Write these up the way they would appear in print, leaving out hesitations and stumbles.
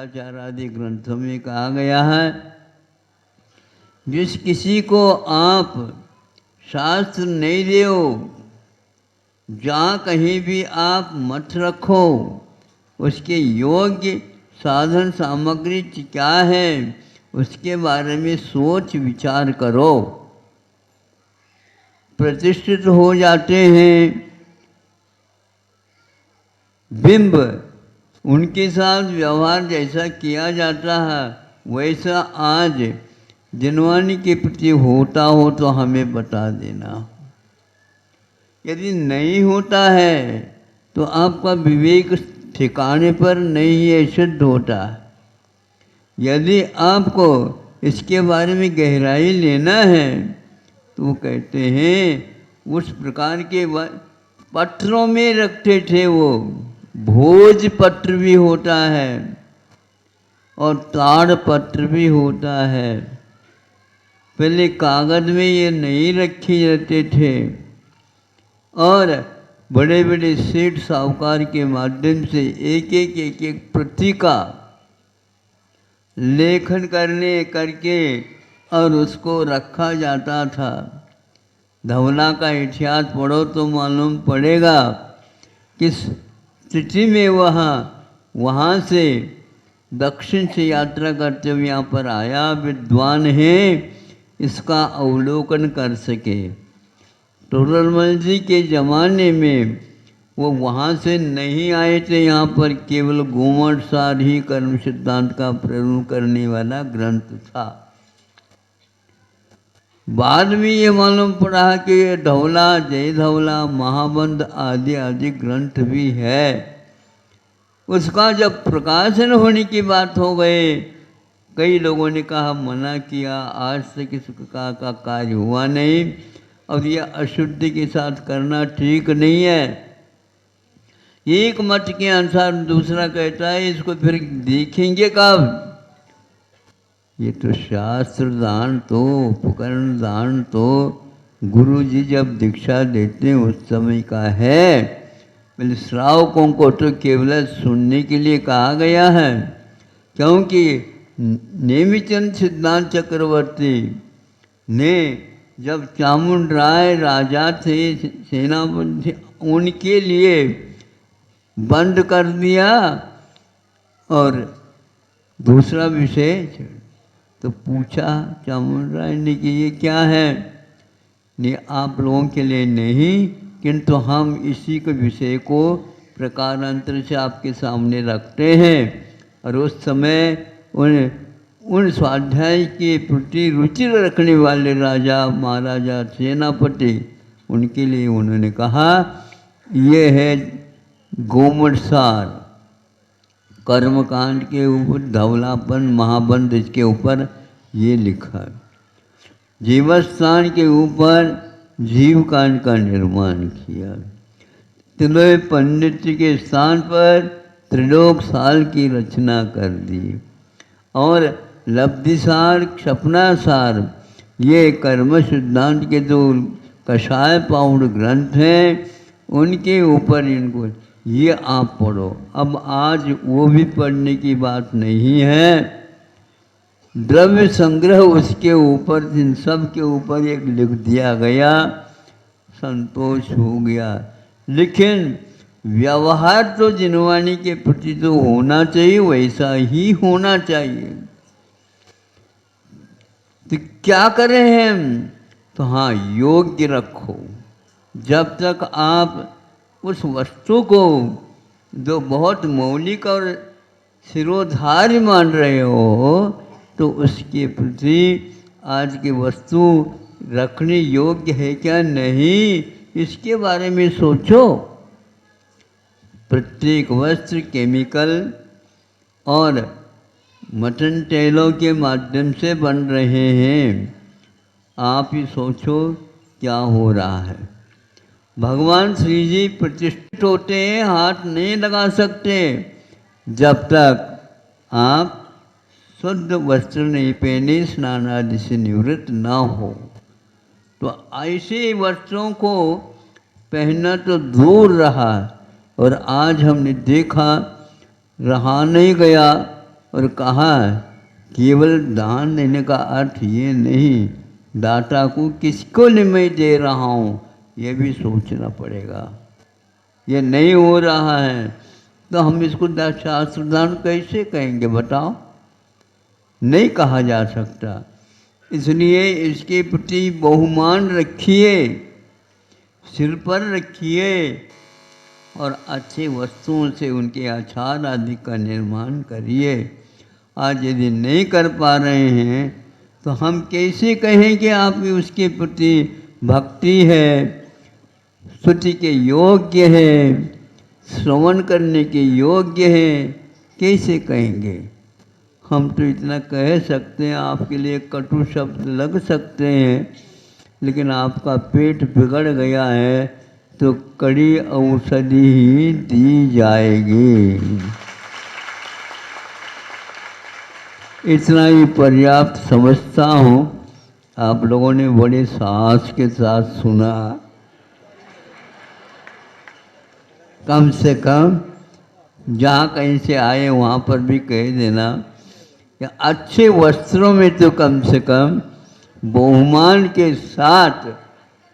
शुक्राचार्य आदि ग्रंथों में कहा गया है, जिस किसी को आप शास्त्र नहीं दो, जहाँ कहीं भी आप मत रखो, उसके योग्य साधन सामग्री क्या है उसके बारे में सोच विचार करो। प्रतिष्ठित हो जाते हैं बिंब, उनके साथ व्यवहार जैसा किया जाता है वैसा आज जिनवानी के प्रति होता हो तो हमें बता देना। यदि नहीं होता है तो आपका विवेक ठिकाने पर नहीं है, शुद्ध होता है। यदि आपको इसके बारे में गहराई लेना है तो वो कहते हैं उस प्रकार के पत्रों में रखते थे, वो भोज पत्र भी होता है और ताड़ पत्र भी होता है। पहले कागज में ये नहीं रखे जाते थे और बड़े बड़े सेठ साहूकार के माध्यम से एक एक प्रति का लेखन करके और उसको रखा जाता था। धवला का इतिहास पढ़ो तो मालूम पड़ेगा किस स्थिति में वहाँ से दक्षिण से यात्रा करते हुए यहाँ पर आया। विद्वान है इसका अवलोकन कर सके। टोडरमल जी के ज़माने में वो वहाँ से नहीं आए थे, यहाँ पर केवल गोमट सार ही कर्म सिद्धांत का प्रयोग करने वाला ग्रंथ था। बाद में ये मालूम पड़ा कि ये धवला, जय धवला, महाबंध आदि आदि ग्रंथ भी है। उसका जब प्रकाशन होने की बात हो गए, कई लोगों ने कहा मना किया, आज तक इस प्रकार का कार्य हुआ नहीं और यह अशुद्धि के साथ करना ठीक नहीं है। एक मत के अनुसार दूसरा कहता है इसको फिर देखेंगे कब। ये तो शास्त्र दान तो, उपकरण दान तो गुरु जी जब दीक्षा देते हैं उस समय का है। पहले श्रावकों को तो केवल सुनने के लिए कहा गया है, क्योंकि नेमिचंद सिद्धांत चक्रवर्ती ने जब चामुंड राय राजा थे, सेनापति, उनके लिए बंद कर दिया और दूसरा विषय तो पूछा चामुंड राय ने कि ये क्या है। नहीं, आप लोगों के लिए नहीं, किंतु हम इसी के विषय को प्रकारांतर से आपके सामने रखते हैं। और उस समय उन स्वाध्याय के प्रति रुचि रखने वाले राजा महाराजा सेनापति, उनके लिए उन्होंने कहा ये है गोमट सार, कर्मकांड के ऊपर धवलापन, महाबंध इसके ऊपर ये लिखा है। जीवस्थान के ऊपर जीवकांड का निर्माण किया। त्रिलोक पंडित के स्थान पर त्रिलोक साल की रचना कर दी। और लब्धिसार, क्षपनासार, ये कर्म सिद्धांत के जो कषाय पाउड ग्रंथ हैं उनके ऊपर इनको ये आप पढ़ो। अब आज वो भी पढ़ने की बात नहीं है। द्रव्य संग्रह उसके ऊपर, इन सब के ऊपर एक लिख दिया गया, संतोष हो गया। लेकिन व्यवहार तो जिनवानी के प्रति तो होना चाहिए, वैसा ही होना चाहिए। तो क्या करें हम? तो हाँ, योग्य रखो। जब तक आप उस वस्तु को जो बहुत मौलिक और सिरोधार्य मान रहे हो तो उसके प्रति आज की वस्तु रखने योग्य है क्या नहीं, इसके बारे में सोचो। प्रत्येक वस्त्र केमिकल और मटन तेलों के माध्यम से बन रहे हैं। आप ही सोचो क्या हो रहा है। भगवान श्री जी प्रतिष्ठित होते हैं, हाथ नहीं लगा सकते जब तक आप शुद्ध वस्त्र नहीं पहने, स्नान आदि से निवृत्त ना हो। तो ऐसे वस्त्रों को पहनना तो दूर रहा और आज हमने देखा रहा नहीं गया और कहा केवल दान देने का अर्थ ये नहीं, दाता को किसको मैं दे रहा हूँ ये भी सोचना पड़ेगा। ये नहीं हो रहा है तो हम इसको शास्त्र दान कैसे कहेंगे बताओ? नहीं कहा जा सकता। इसलिए इसके प्रति बहुमान रखिए, सिर पर रखिए और अच्छे वस्तुओं से उनके आचार आदि का निर्माण करिए। आज यदि नहीं कर पा रहे हैं तो हम कैसे कहें कि आप उसके प्रति भक्ति है, स्तुति के योग्य है, श्रवण करने के योग्य है? कैसे कहेंगे? हम तो इतना कह सकते हैं, आपके लिए कटु शब्द लग सकते हैं, लेकिन आपका पेट बिगड़ गया है तो कड़ी औषधि ही दी जाएगी। इतना ही पर्याप्त समझता हूँ। आप लोगों ने बड़े साहस के साथ सुना। कम से कम जहाँ कहीं से आए वहाँ पर भी कह देना कि अच्छे वस्त्रों में तो कम से कम बहुमान के साथ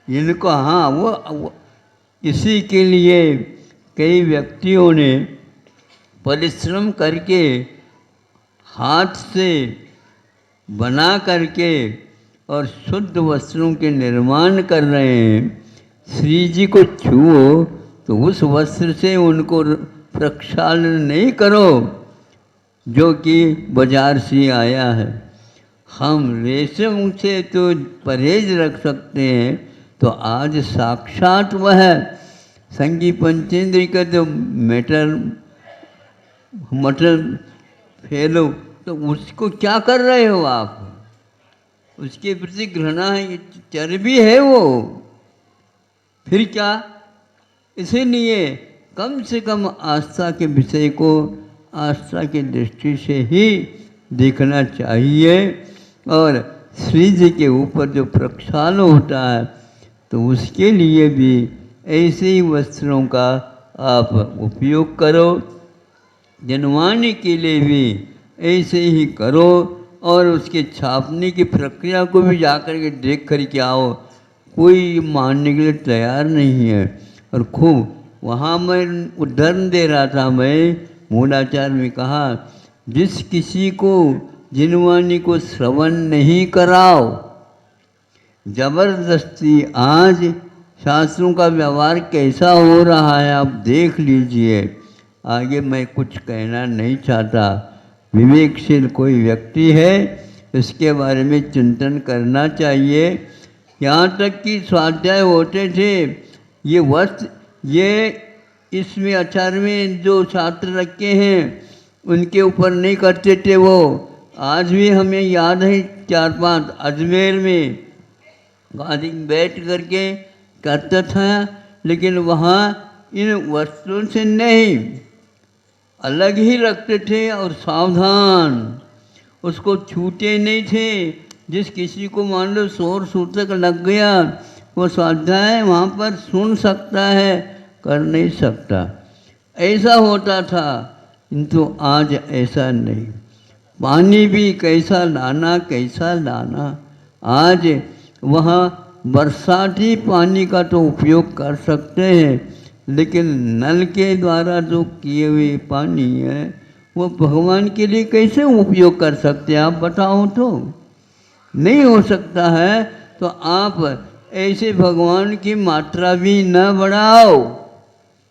इनको, हाँ वो इसी के लिए कई व्यक्तियों ने परिश्रम करके हाथ से बना करके और शुद्ध वस्त्रों के निर्माण कर रहे हैं। श्री जी को छुओ तो उस वस्त्र से उनको प्रक्षालन नहीं करो जो कि बाजार से आया है। हम रेशम से तो परहेज रख सकते हैं, तो आज साक्षात वह संगी पंचेंद्र का जो मटर फैलो, तो उसको क्या कर रहे हो आप? उसके प्रति घृणा है, चर्बी है वो, फिर क्या? इसीलिए कम से कम आस्था के विषय को आस्था की दृष्टि से ही देखना चाहिए। और श्री जी के ऊपर जो प्रक्षालन होता है तो उसके लिए भी ऐसे ही वस्त्रों का आप उपयोग करो। जनवाने के लिए भी ऐसे ही करो और उसके छापने की प्रक्रिया को भी जाकर के देख कर के आओ। कोई मानने के लिए तैयार नहीं है। और खूब वहाँ मैं उदाहरण दे रहा था, मैं मूलाचार्य में कहा, जिस किसी को जिनवानी को श्रवण नहीं कराओ, जबरदस्ती आज शास्त्रों का व्यवहार कैसा हो रहा है आप देख लीजिए। आगे मैं कुछ कहना नहीं चाहता। विवेकशील कोई व्यक्ति है इसके बारे में चिंतन करना चाहिए। यहाँ तक कि स्वाध्याय होते थे, ये वस्त्र, ये इसमें आचार्य में जो छात्र रखे हैं उनके ऊपर नहीं करते थे वो। आज भी हमें याद है 4-5 अजमेर में गादी बैठ करके करता था, लेकिन वहाँ इन वस्त्रों से नहीं, अलग ही रखते थे और सावधान, उसको छूटे नहीं थे। जिस किसी को मान लो शोर सूतक लग गया, वो स्वाध्याय वहाँ पर सुन सकता है, कर नहीं सकता, ऐसा होता था। किंतु आज ऐसा नहीं। पानी भी कैसा लाना। आज वहाँ बरसाती पानी का तो उपयोग कर सकते हैं, लेकिन नल के द्वारा जो किए हुए पानी है वो भगवान के लिए कैसे उपयोग कर सकते हैं आप बताओ? तो नहीं हो सकता है। तो आप ऐसे भगवान की मात्रा भी न बढ़ाओ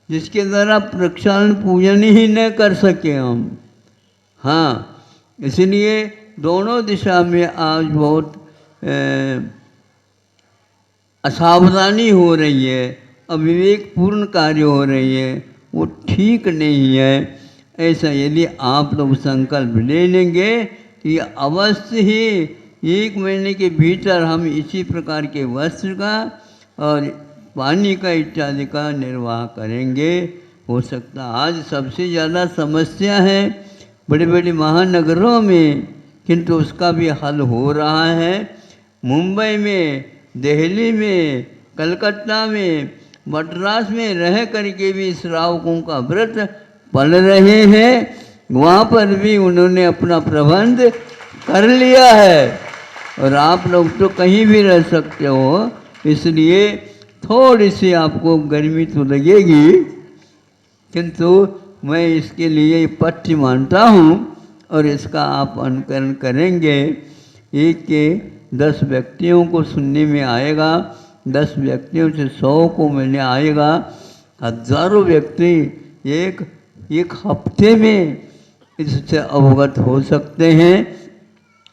जिसके द्वारा प्रक्षालन पूजन ही न कर सके हम। हाँ, इसलिए दोनों दिशा में आज बहुत असावधानी हो रही है, अविवेकपूर्ण कार्य हो रही है, वो ठीक नहीं है। ऐसा यदि आप लोग संकल्प ले लेंगे तो ये अवश्य ही 1 महीने के भीतर हम इसी प्रकार के वस्त्र का और पानी का इत्यादि का निर्वाह करेंगे। हो सकता आज सबसे ज़्यादा समस्या है बड़े बड़े महानगरों में, किंतु उसका भी हल हो रहा है। मुंबई में, दिल्ली में, कलकत्ता में, मद्रास में रह करके भी श्रावकों का व्रत पल रहे हैं। वहाँ पर भी उन्होंने अपना प्रबंध कर लिया है। और आप लोग तो कहीं भी रह सकते हो, इसलिए थोड़ी सी आपको गर्मी तो लगेगी, किंतु मैं इसके लिए पथ्य मानता हूँ और इसका आप अनुकरण करेंगे। एक के 10 व्यक्तियों को सुनने में आएगा, 10 व्यक्तियों से 100 को मिलने आएगा, हजारों व्यक्ति एक हफ्ते में इससे अवगत हो सकते हैं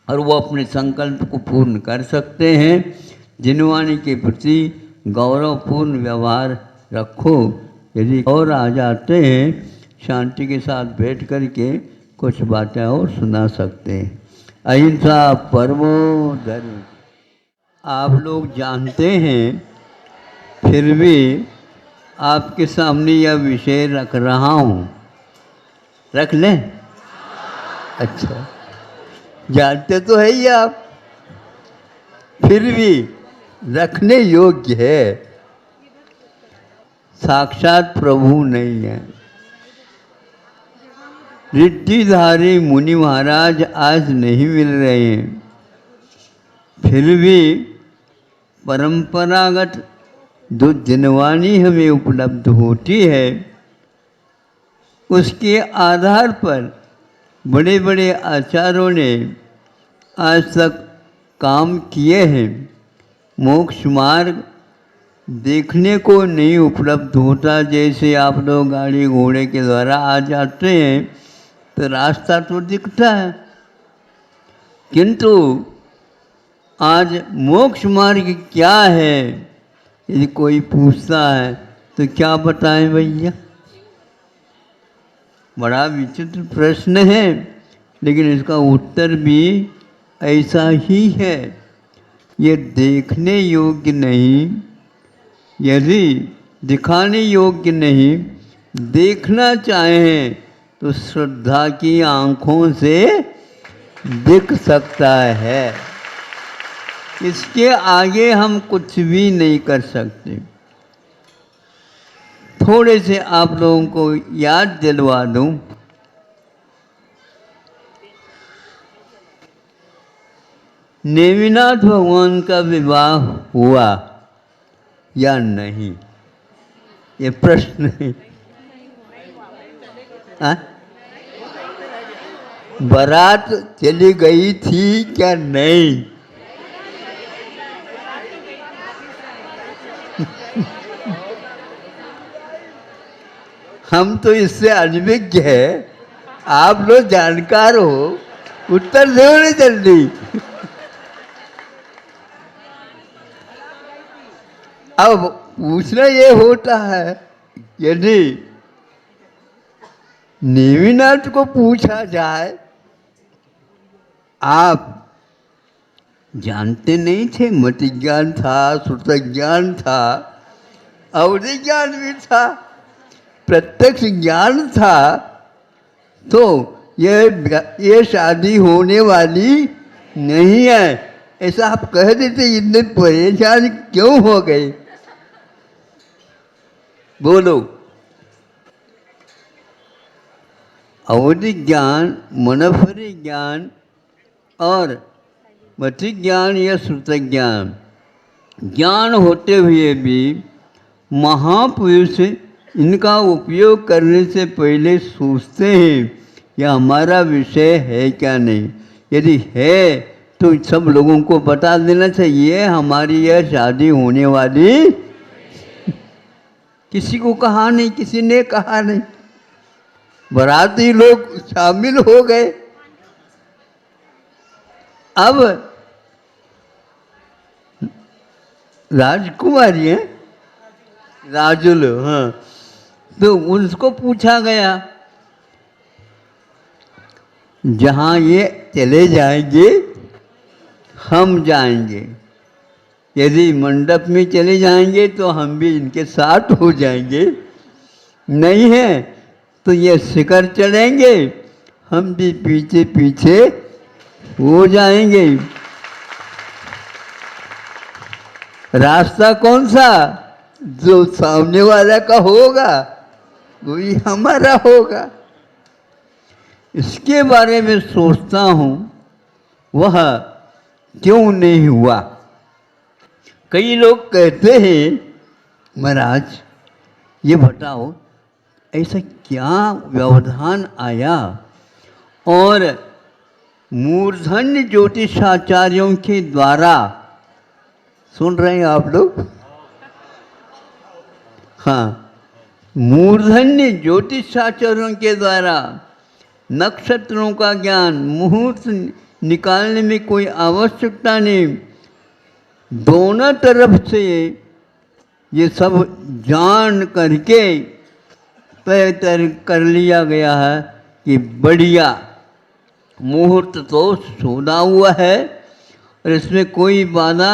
और वो अपने संकल्प को पूर्ण कर सकते हैं। जिनवाणी के प्रति गौरवपूर्ण व्यवहार रखो। यदि और आ जाते हैं, शांति के साथ बैठ कर के कुछ बातें और सुना सकते हैं। अहिंसा परमो धर्म। आप लोग जानते हैं, फिर भी आपके सामने यह विषय रख रहा हूँ। रख लें? अच्छा, जानते तो है ही आप, फिर भी रखने योग्य है। साक्षात प्रभु नहीं है। रिद्धिधारी मुनि महाराज आज नहीं मिल रहे हैं, फिर भी परंपरागत जो जिनवाणी हमें उपलब्ध होती है, उसके आधार पर बड़े बड़े आचार्यों ने आज तक काम किए हैं। मोक्ष मार्ग देखने को नहीं उपलब्ध होता। जैसे आप लोग गाड़ी घोड़े के द्वारा आ जाते हैं तो रास्ता तो दिखता है, किंतु आज मोक्ष मार्ग क्या है यदि कोई पूछता है तो क्या बताएं भैया? बड़ा विचित्र प्रश्न है, लेकिन इसका उत्तर भी ऐसा ही है। ये देखने योग्य नहीं, यदि दिखाने योग्य नहीं, देखना चाहें तो श्रद्धा की आँखों से दिख सकता है। इसके आगे हम कुछ भी नहीं कर सकते। थोड़े से आप लोगों को याद दिलवा दूं। नेमिनाथ भगवान का विवाह हुआ या नहीं, ये प्रश्न है। बारात चली गई थी क्या नहीं? हम तो इससे अनभिज्ञ है, आप लोग जानकार हो, उत्तर दो ना जल्दी। अब पूछना ये होता है, यदि नेमिनाथ को पूछा जाए, आप जानते नहीं थे, मति ज्ञान था, श्रुत ज्ञान था, अवधि ज्ञान भी था, प्रत्यक्ष ज्ञान था, तो ये शादी होने वाली नहीं है ऐसा आप कह देते, इतने परेशान क्यों हो गए? बोलो। अवधि ज्ञान, मनोफरी ज्ञान और मति ज्ञान या श्रुत ज्ञान, ज्ञान होते हुए भी महापुरुष इनका उपयोग करने से पहले सोचते हैं यह हमारा विषय है क्या नहीं। यदि है तो सब लोगों को बता देना चाहिए हमारी यह शादी होने वाली। किसी को कहा नहीं, किसी ने कहा नहीं, बाराती लोग शामिल हो गए। अब राजकुमारी है, राजुल, हाँ, तो उसको पूछा गया, जहाँ ये चले जाएंगे हम जाएंगे, यदि मंडप में चले जाएंगे तो हम भी इनके साथ हो जाएंगे, नहीं है तो ये शिखर चढ़ेंगे, हम भी पीछे पीछे हो जाएंगे। रास्ता कौन सा? जो सामने वाला का होगा वही हमारा होगा। इसके बारे में सोचता हूँ वह क्यों नहीं हुआ। कई लोग कहते हैं महाराज ये बताओ ऐसा क्या व्यवधान आया और मूर्धन्य ज्योतिषाचार्यों के द्वारा, सुन रहे हैं आप लोग? हाँ, मूर्धन्य ज्योतिषाचार्यों के द्वारा नक्षत्रों का ज्ञान, मुहूर्त निकालने में कोई आवश्यकता नहीं, दोनों तरफ से ये सब जान करके तय कर लिया गया है कि बढ़िया मुहूर्त तो सोधा हुआ है और इसमें कोई बाधा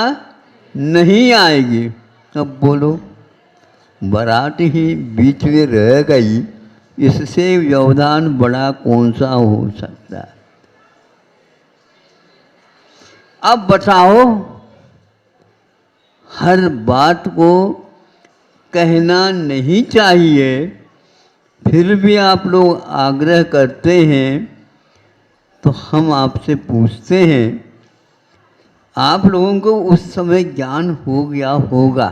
नहीं आएगी। अब बोलो, बारात ही बीच में रह गई, इससे व्यवधान बड़ा कौन सा हो सकता है? अब बताओ, हर बात को कहना नहीं चाहिए, फिर भी आप लोग आग्रह करते हैं, तो हम आपसे पूछते हैं, आप लोगों को उस समय ज्ञान हो गया होगा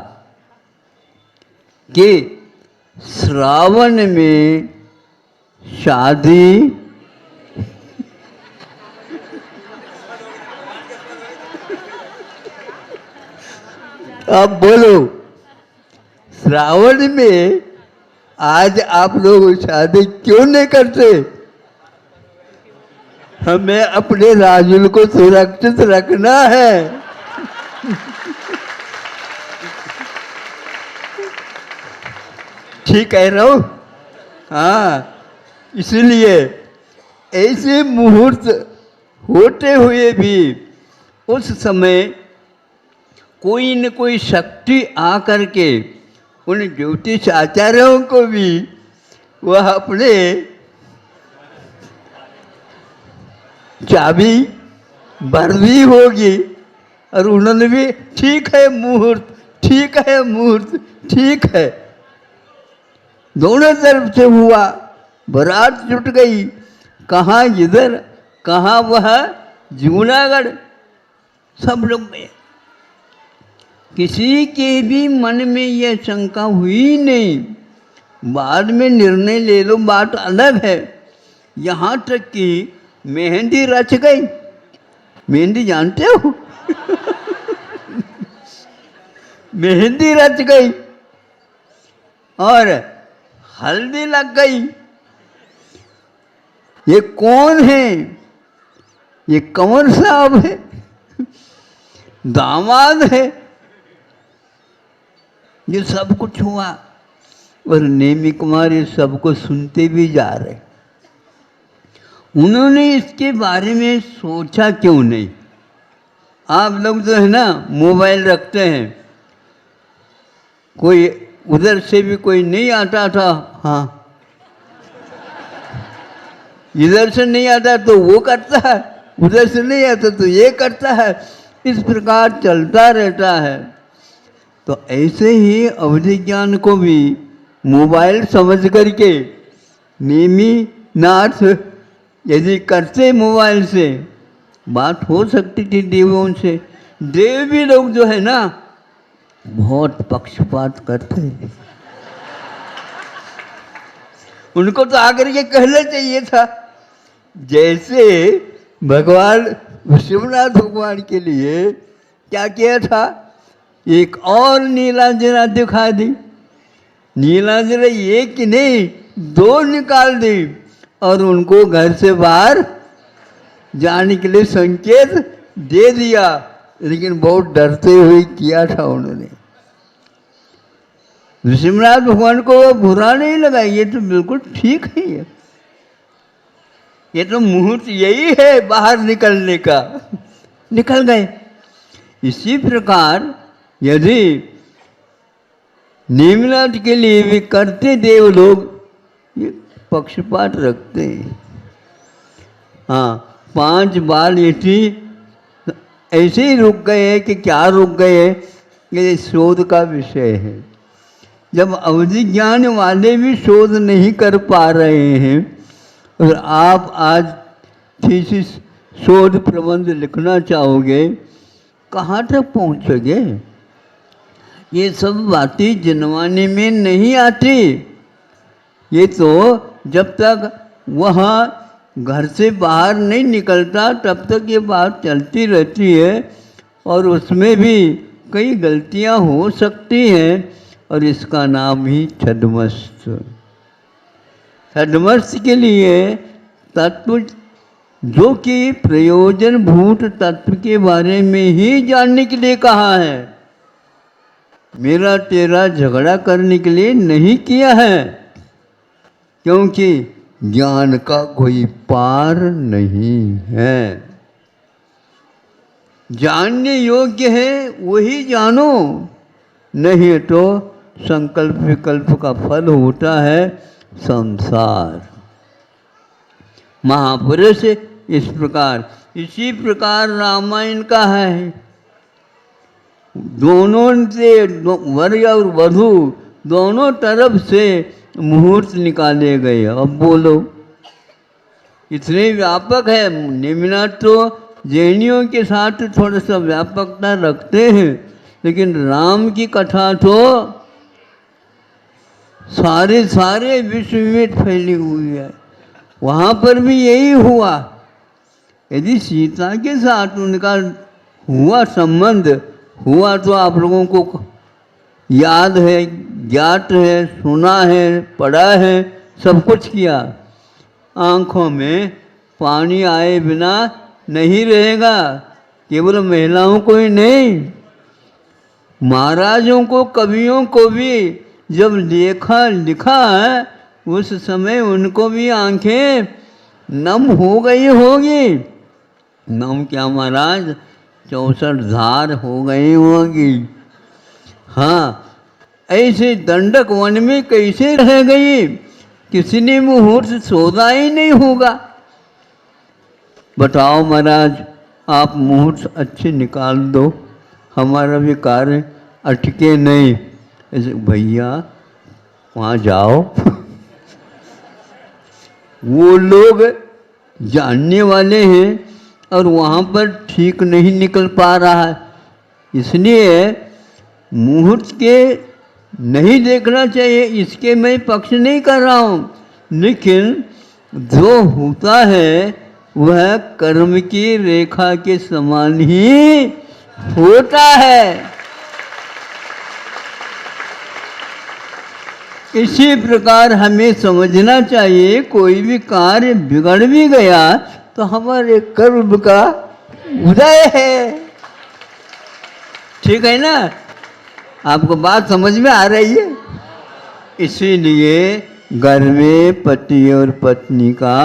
कि श्रावण में शादी आप बोलो, श्रावण में आज आप लोग शादी क्यों नहीं करते? हमें अपने राजुल को सुरक्षित रखना है। ठीक कह रहा हूँ? हाँ, इसलिए ऐसे मुहूर्त होते हुए भी उस समय कोई न कोई शक्ति आ करके उन ज्योतिष आचार्यों को भी वह अपने चाबी भर दी होगी और उन्होंने भी ठीक है मुहूर्त, ठीक है मुहूर्त, ठीक है, दोनों तरफ से हुआ, बारात जुट गई, कहाँ इधर कहाँ वह जूनागढ़, सब लोग में किसी के भी मन में यह शंका हुई नहीं। बाद में निर्णय ले लो, बात अलग है। यहाँ तक कि मेहंदी रच गई, मेहंदी जानते हो? मेहंदी रच गई और हल्दी लग गई। ये कौन है? ये कंवर साहब है, दामाद है। ये सब कुछ हुआ और नेमी कुमार ये सबको सुनते भी जा रहे। उन्होंने इसके बारे में सोचा क्यों नहीं? आप लोग जो है ना मोबाइल रखते हैं, कोई उधर से भी कोई नहीं आता था, हाँ इधर से नहीं आता तो वो करता है, उधर से नहीं आता तो ये करता है, इस प्रकार चलता रहता है। तो ऐसे ही अवधि ज्ञान को भी मोबाइल समझ करके नेमी नाथ यदि करते मोबाइल से, बात हो सकती थी देवों से। देव भी लोग जो है ना बहुत पक्षपात करते हैं। उनको तो आकर के कहना चाहिए था, जैसे भगवान शिवनाथ भगवान के लिए क्या किया था, एक और नीलांजना दिखा दी। नीलांजना एक नहीं दो निकाल दी और उनको घर से बाहर जाने के लिए संकेत दे दिया, लेकिन बहुत डरते हुए किया था उन्होंने। नृसिंहनाथ भगवान को बुरा नहीं लगा, ये तो बिल्कुल ठीक है, ये तो मुहूर्त यही है बाहर निकलने का, निकल गए। इसी प्रकार यदि नेमिनाथ के लिए भी करते देव लोग ये पक्षपात रखते हैं। हाँ, 5 बार यदि ऐसे ही रुक गए कि क्या रुक गए, ये शोध का विषय है। जब अवधि ज्ञान वाले भी शोध नहीं कर पा रहे हैं और आप आज थीसिस शोध प्रबंध लिखना चाहोगे, कहाँ तक पहुँचोगे? ये सब बातें जनवाने में नहीं आती। ये तो जब तक वह घर से बाहर नहीं निकलता तब तक ये बात चलती रहती है, और उसमें भी कई गलतियां हो सकती हैं, और इसका नाम ही छद्मस्त। छद्मस्त के लिए तत्व जो कि प्रयोजनभूत तत्व के बारे में ही जानने के लिए कहा है, मेरा तेरा झगड़ा करने के लिए नहीं किया है, क्योंकि ज्ञान का कोई पार नहीं है। जानने योग्य है वही जानो, नहीं तो संकल्प विकल्प का फल होता है संसार। महापुरुष इस प्रकार, इसी प्रकार रामायण का है। दोनों से वर और वधू दोनों तरफ से मुहूर्त निकाले गए। अब बोलो, इतने व्यापक है। निम्नाथ तो जैनियों के साथ थोड़ा सा व्यापकता रखते हैं, लेकिन राम की कथा तो सारे विश्व में फैली हुई है। वहाँ पर भी यही हुआ। यदि सीता के साथ उनका हुआ संबंध हुआ तो आप लोगों को याद है, ज्ञात है, सुना है, पढ़ा है, सब कुछ किया। आँखों में पानी आए बिना नहीं रहेगा, केवल महिलाओं को ही नहीं, महाराजों को, कवियों को भी जब लिखा है उस समय उनको भी आंखें नम हो गई होगी। नम क्या महाराज, 64 धार हो गई होगी। हाँ, ऐसे दंडक वन में कैसे रह गई? किसी ने मुहूर्त सोचा ही नहीं होगा। बताओ महाराज, आप मुहूर्त अच्छे निकाल दो, हमारा भी कार्य अटके नहीं। ऐसे भैया वहाँ जाओ वो लोग जानने वाले हैं और वहाँ पर ठीक नहीं निकल पा रहा है, इसलिए मुहूर्त के नहीं देखना चाहिए। इसके मैं पक्ष नहीं कर रहा हूँ, लेकिन जो होता है वह कर्म की रेखा के समान ही होता है। इसी प्रकार हमें समझना चाहिए, कोई भी कार्य बिगड़ भी गया तो हमारे कर्म का उदय है। ठीक है ना? आपको बात समझ में आ रही है? इसीलिए घर में पति और पत्नी का,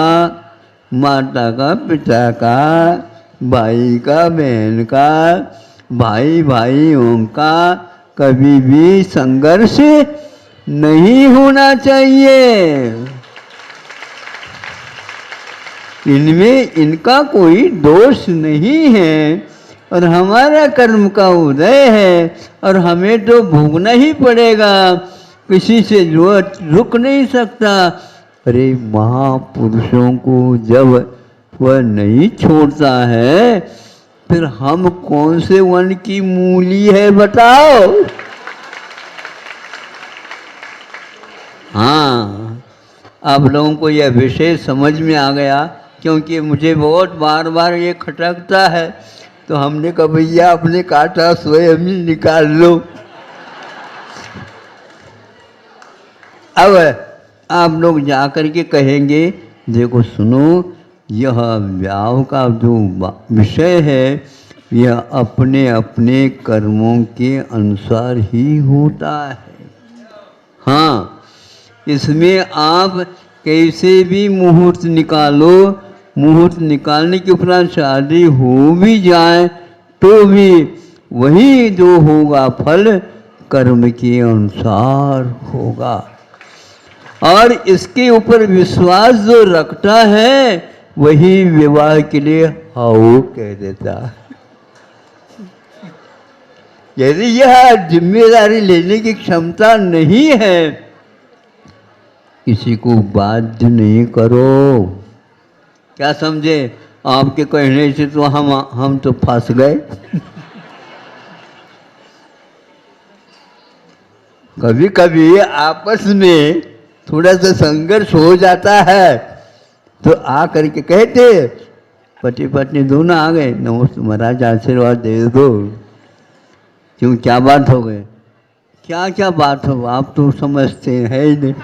माता का, पिता का, भाई का, बहन का, भाई भाइयों का कभी भी संघर्ष नहीं होना चाहिए। इनमें इनका कोई दोष नहीं है और हमारा कर्म का उदय है और हमें तो भोगना ही पड़ेगा, किसी से जो रुक नहीं सकता। अरे महापुरुषों को जब वह नहीं छोड़ता है, फिर हम कौन से वन की मूली है बताओ? हाँ, आप लोगों को यह विषय समझ में आ गया, क्योंकि मुझे बहुत बार बार ये खटकता है, तो हमने कहा भैया अपने कांटा स्वयं ही निकाल लो। अब आप लोग जाकर के कहेंगे, देखो सुनो, यह व्याह का जो विषय है यह अपने अपने कर्मों के अनुसार ही होता है। हाँ, इसमें आप कैसे भी मुहूर्त निकालो, मुहूर्त निकालने के उपरांत शादी हो भी जाए तो भी वही जो होगा फल कर्म के अनुसार होगा। और इसके ऊपर विश्वास जो रखता है वही विवाह के लिए हाँ कह देता। यदि यह जिम्मेदारी लेने की क्षमता नहीं है, किसी को बाध्य नहीं करो। क्या समझे? आपके कहने से तो हम तो फंस गए। कभी कभी आपस में थोड़ा सा संघर्ष हो जाता है तो आ करके कहते, पति पत्नी दोनों आ गए, नमस्ते महाराज आशीर्वाद दे दो। क्यों, क्या बात हो गई? क्या क्या बात हो, आप तो समझते हैं ही नहीं।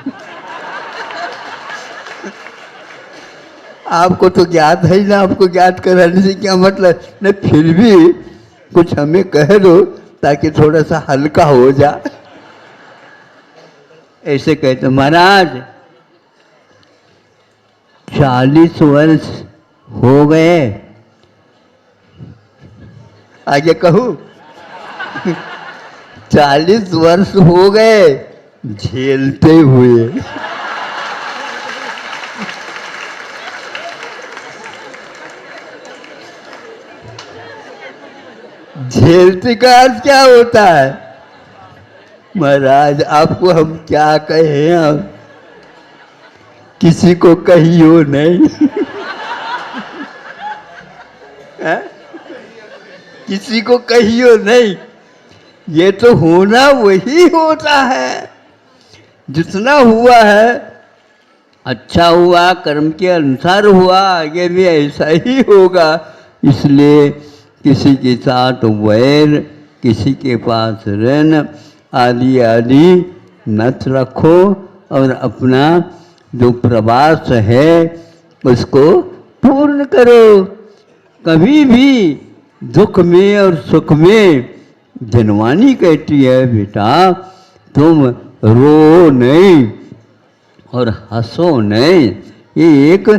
आपको तो ज्ञात है ही ना, आपको ज्ञात कराने से क्या मतलब? नहीं, फिर भी कुछ हमें कह दो ताकि थोड़ा सा हल्का हो जाए। ऐसे कहते, महाराज 40 वर्ष हो गए, आगे कहूँ? 40 वर्ष हो गए झेलते हुए। झेलते का अर्थ क्या होता है? महाराज आपको हम क्या कहें, अब किसी को कहियो नहीं। किसी को कहियो नहीं, ये तो होना वही होता है। जितना हुआ है अच्छा हुआ, कर्म के अनुसार हुआ, आगे भी ऐसा ही होगा। इसलिए किसी के साथ वैर, किसी के पास ऋण आदि आदि मत रखो और अपना जो प्रवास है उसको पूर्ण करो। कभी भी दुख में और सुख में जनवानी कहती है, बेटा तुम रो नहीं और हंसो नहीं। ये एक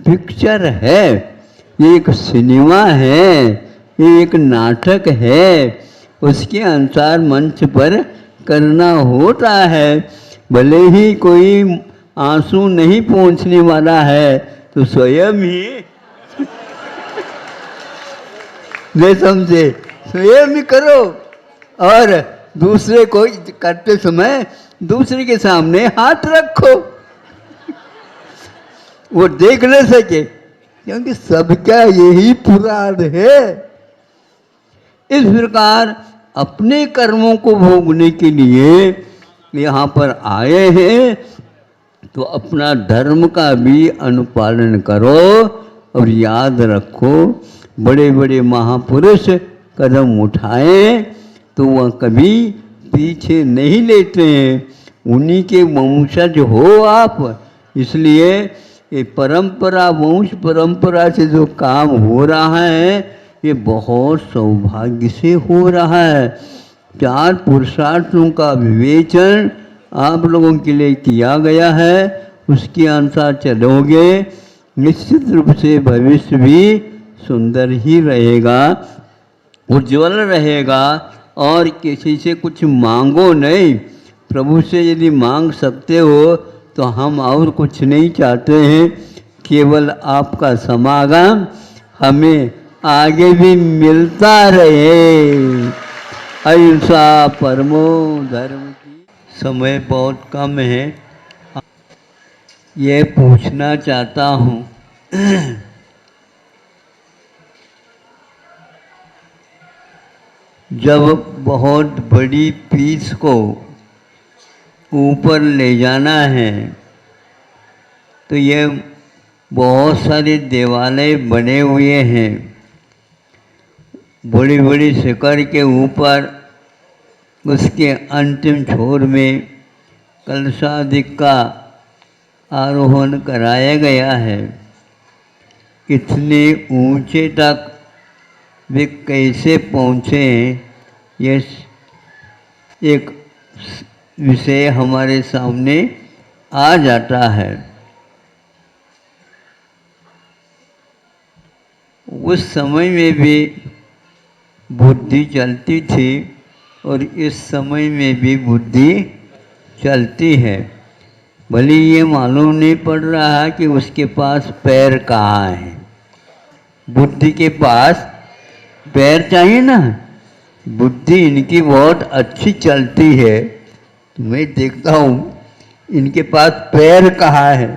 पिक्चर है, ये एक सिनेमा है, ये एक नाटक है, उसके अनुसार मंच पर करना होता है। भले ही कोई आंसू नहीं पहुंचने वाला है तो स्वयं ही नहीं समझे, स्वयं ही करो। और दूसरे को करते समय दूसरे के सामने हाथ रखो, वो देख न सके, क्योंकि सबका यही पुराण है। इस प्रकार अपने कर्मों को भोगने के लिए यहाँ पर आए हैं तो अपना धर्म का भी अनुपालन करो। और याद रखो, बड़े बड़े महापुरुष कदम उठाए तो वह कभी पीछे नहीं लेते हैं, उन्हीं के वंशज हो आप। इसलिए ये परंपरा, वंश परंपरा से जो काम हो रहा है ये बहुत सौभाग्य से हो रहा है। 4 पुरुषार्थों का विवेचन आप लोगों के लिए किया गया है, उसके अनुसार चलोगे निश्चित रूप से भविष्य भी सुंदर ही रहेगा, उज्ज्वल रहेगा। और किसी से कुछ मांगो नहीं, प्रभु से यदि मांग सकते हो तो हम और कुछ नहीं चाहते हैं, केवल आपका समागम हमें आगे भी मिलता रहे। अहिंसा परमो धर्म की। समय बहुत कम है, ये पूछना चाहता हूँ जब बहुत बड़ी पीस को ऊपर ले जाना है तो ये बहुत सारे देवालय बने हुए हैं, बड़ी बड़ी शिखर के ऊपर उसके अंतिम छोर में कलशादिक का आरोहण कराया गया है। इतने ऊंचे तक वे कैसे पहुँचे, ये एक विषय हमारे सामने आ जाता है। उस समय में भी बुद्धि चलती थी और इस समय में भी बुद्धि चलती है। भले ये मालूम नहीं पड़ रहा है कि उसके पास पैर कहाँ है। बुद्धि के पास पैर चाहिए ना, बुद्धि इनकी बहुत अच्छी चलती है। मैं देखता हूँ इनके पास पैर कहाँ है।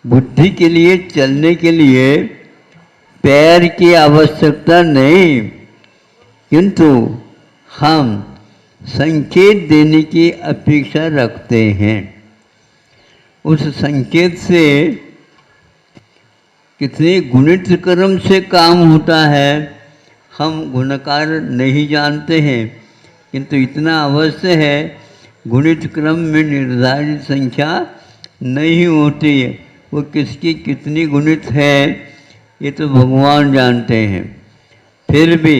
बुद्धि के लिए, चलने के लिए पैर की आवश्यकता नहीं, किंतु हम संकेत देने की अपेक्षा रखते हैं। उस संकेत से कितने गुणित क्रम से काम होता है हम गुणकार नहीं जानते हैं, किंतु इतना अवश्य है गुणित क्रम में निर्धारित संख्या नहीं होती है। वो किसकी कितनी गुणित है ये तो भगवान जानते हैं। फिर भी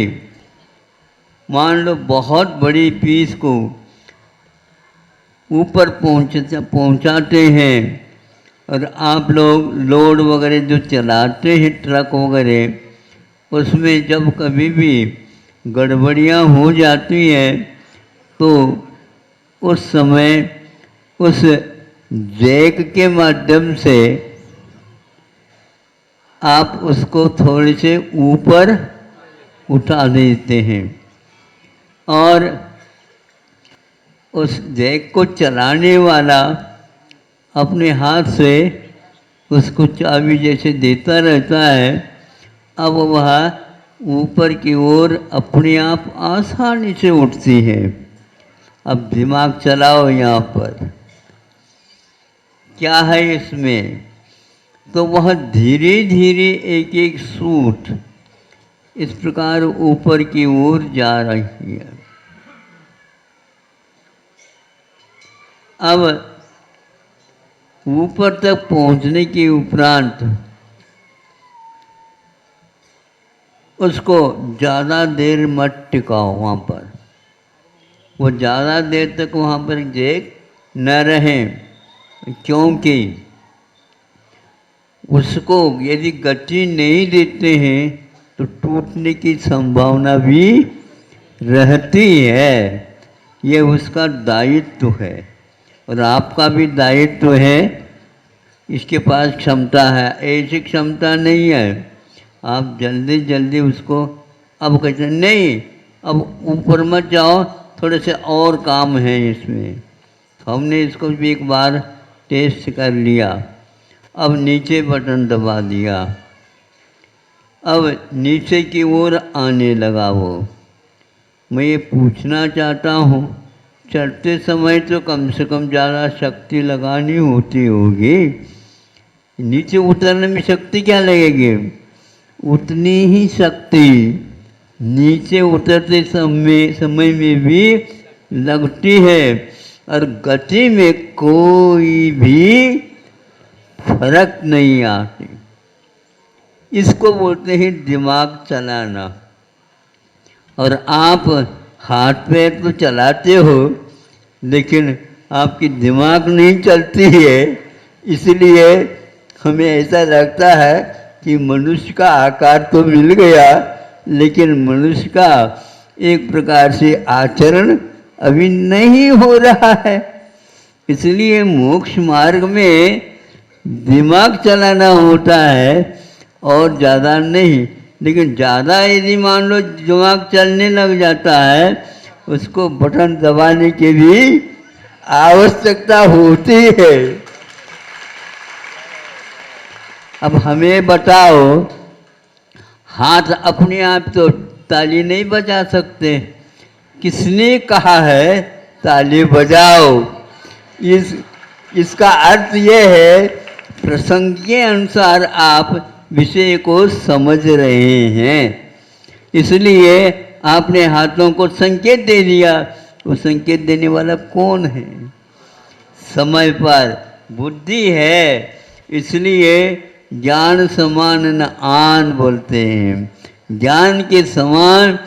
मान लो बहुत बड़ी पीस को ऊपर पहुंचाते हैं और आप लोग लोड वगैरह जो चलाते हैं ट्रक वगैरह, उसमें जब कभी भी गड़बड़ियां हो जाती हैं तो उस समय उस जैक के माध्यम से आप उसको थोड़े से ऊपर उठा देते हैं और उस जैक को चलाने वाला अपने हाथ से उसको चाबी जैसे देता रहता है। अब वह ऊपर की ओर अपने आप आसानी से उठती है। अब दिमाग चलाओ यहाँ पर क्या है इसमें, तो वह धीरे धीरे एक एक सूट इस प्रकार ऊपर की ओर जा रही है। अब ऊपर तक पहुंचने के उपरांत उसको ज़्यादा देर मत टिकाओ वहाँ पर, वो ज़्यादा देर तक वहाँ पर जैक न रहे, क्योंकि उसको यदि गति नहीं देते हैं तो टूटने की संभावना भी रहती है। ये उसका दायित्व है और आपका भी दायित्व है। इसके पास क्षमता है, ऐसी क्षमता नहीं है। आप जल्दी जल्दी उसको अब कहते नहीं अब ऊपर मत जाओ, थोड़े से और काम है इसमें। हमने इसको भी एक बार टेस्ट कर लिया। अब नीचे बटन दबा दिया, अब नीचे की ओर आने लगा वो। मैं ये पूछना चाहता हूँ, चढ़ते समय तो कम से कम ज़्यादा शक्ति लगानी होती होगी, नीचे उतरने में शक्ति क्या लगेगी? उतनी ही शक्ति नीचे उतरते समय में भी लगती है और गति में कोई भी फर्क नहीं आती। इसको बोलते हैं दिमाग चलाना। और आप हाथ पैर तो चलाते हो लेकिन आपकी दिमाग नहीं चलती है, इसलिए हमें ऐसा लगता है कि मनुष्य का आकार तो मिल गया लेकिन मनुष्य का एक प्रकार से आचरण अभी नहीं हो रहा है। इसलिए मोक्ष मार्ग में दिमाग चलाना होता है और ज़्यादा नहीं। लेकिन ज़्यादा यदि मान लो दिमाग चलने लग जाता है, उसको बटन दबाने की भी आवश्यकता होती है। अब हमें बताओ, हाथ अपने आप तो ताली नहीं बजा सकते, किसने कहा है ताली बजाओ? इसका अर्थ ये है प्रसंग के अनुसार आप विषय को समझ रहे हैं, इसलिए आपने हाथों को संकेत दे दिया। वो संकेत देने वाला कौन है? समय पर बुद्धि है। इसलिए ज्ञान समान न आन बोलते हैं। ज्ञान के समान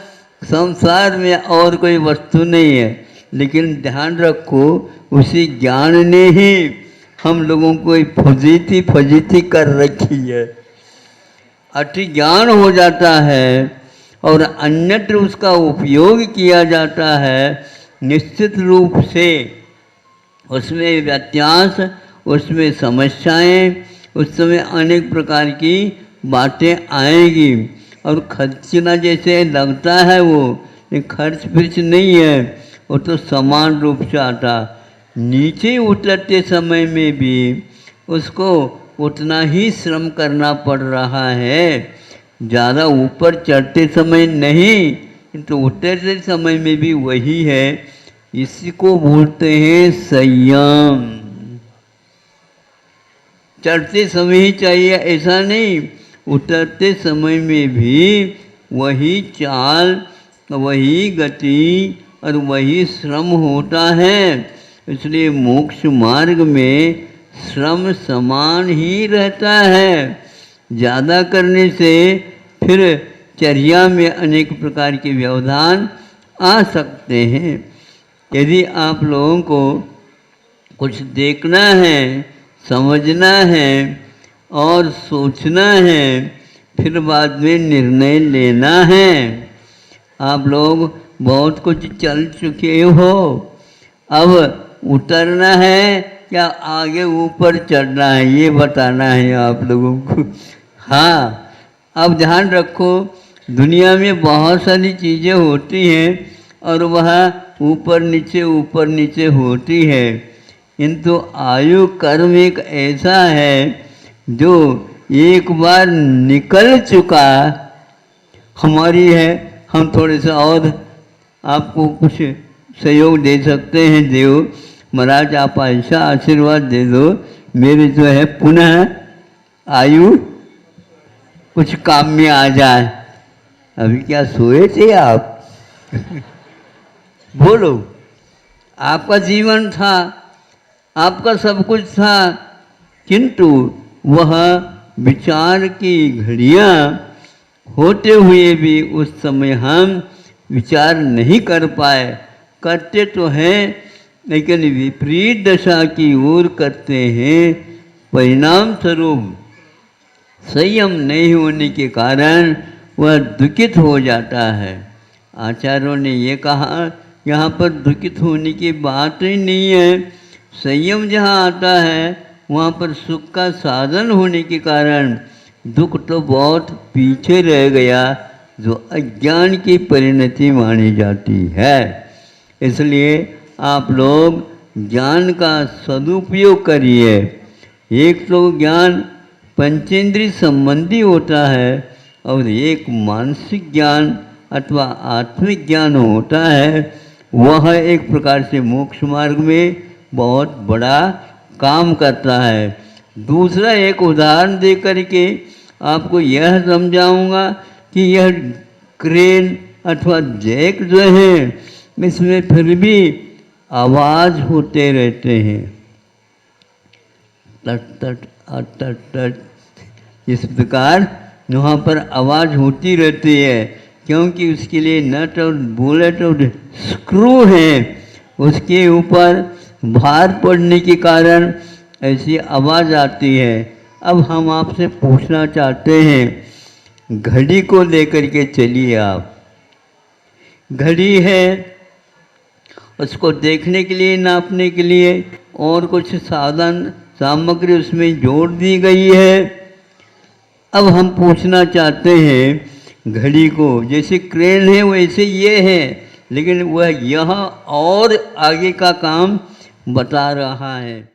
संसार में और कोई वस्तु नहीं है। लेकिन ध्यान रखो, उसी ज्ञान ने ही हम लोगों को फजीती कर रखी है। अति ज्ञान हो जाता है और अन्यत्र उसका उपयोग किया जाता है, निश्चित रूप से उसमें व्यत्यास, उसमें समस्याएं, उस समय अनेक प्रकार की बातें आएगी। और खर्चना जैसे लगता है वो, लेकिन खर्च फिर्च नहीं है, वो तो समान रूप से आता। नीचे उतरते समय में भी उसको उतना ही श्रम करना पड़ रहा है, ज़्यादा ऊपर चढ़ते समय नहीं, तो उतरते समय में भी वही है। इसी को बोलते हैं संयम। चढ़ते समय ही चाहिए ऐसा नहीं, उतरते समय में भी वही चाल, वही गति और वही श्रम होता है। इसलिए मोक्ष मार्ग में श्रम समान ही रहता है। ज़्यादा करने से फिर चर्या में अनेक प्रकार के व्यवधान आ सकते हैं। यदि आप लोगों को कुछ देखना है, समझना है और सोचना है, फिर बाद में निर्णय लेना है। आप लोग बहुत कुछ चल चुके हो, अब उतरना है या आगे ऊपर चढ़ना है, ये बताना है आप लोगों को। हाँ, अब ध्यान रखो, दुनिया में बहुत सारी चीज़ें होती हैं और वह ऊपर नीचे होती है, किंतु आयु कर्म एक ऐसा है जो एक बार निकल चुका हमारी है। हम थोड़े से और आपको कुछ सहयोग दे सकते हैं। देव महाराज आप ऐसा आशीर्वाद दे दो, मेरी जो है पुनः आयु कुछ काम में आ जाए। अभी क्या सोए थे आप? बोलो, आपका जीवन था, आपका सब कुछ था, किंतु वह विचार की घड़ियाँ होते हुए भी उस समय हम विचार नहीं कर पाए। करते तो हैं लेकिन विपरीत दशा की ओर करते हैं। परिणाम स्वरूप संयम नहीं होने के कारण वह दुखित हो जाता है। आचार्यों ने ये कहा, यहाँ पर दुखित होने की बात ही नहीं है। संयम जहाँ आता है वहाँ पर सुख का साधन होने के कारण दुख तो बहुत पीछे रह गया, जो अज्ञान की परिणति मानी जाती है। इसलिए आप लोग ज्ञान का सदुपयोग करिए। एक तो ज्ञान पंचेंद्रिय संबंधी होता है और एक मानसिक ज्ञान अथवा आत्मिक ज्ञान होता है। वह एक प्रकार से मोक्ष मार्ग में बहुत बड़ा काम करता है। दूसरा एक उदाहरण दे करके आपको यह समझाऊंगा कि यह क्रेन अथवा जैक जो है, इसमें फिर भी आवाज़ होते रहते हैं, तट तट तट तट, इस प्रकार वहाँ पर आवाज़ होती रहती है, क्योंकि उसके लिए नट और बोल्ट और स्क्रू हैं, उसके ऊपर भार पड़ने के कारण ऐसी आवाज़ आती है। अब हम आपसे पूछना चाहते हैं, घड़ी को लेकर के चलिए आप। घड़ी है, उसको देखने के लिए, नापने के लिए और कुछ साधन सामग्री उसमें जोड़ दी गई है। अब हम पूछना चाहते हैं घड़ी को, जैसे क्रेन है वैसे ये है, लेकिन वह यहाँ और आगे का काम बता रहा है।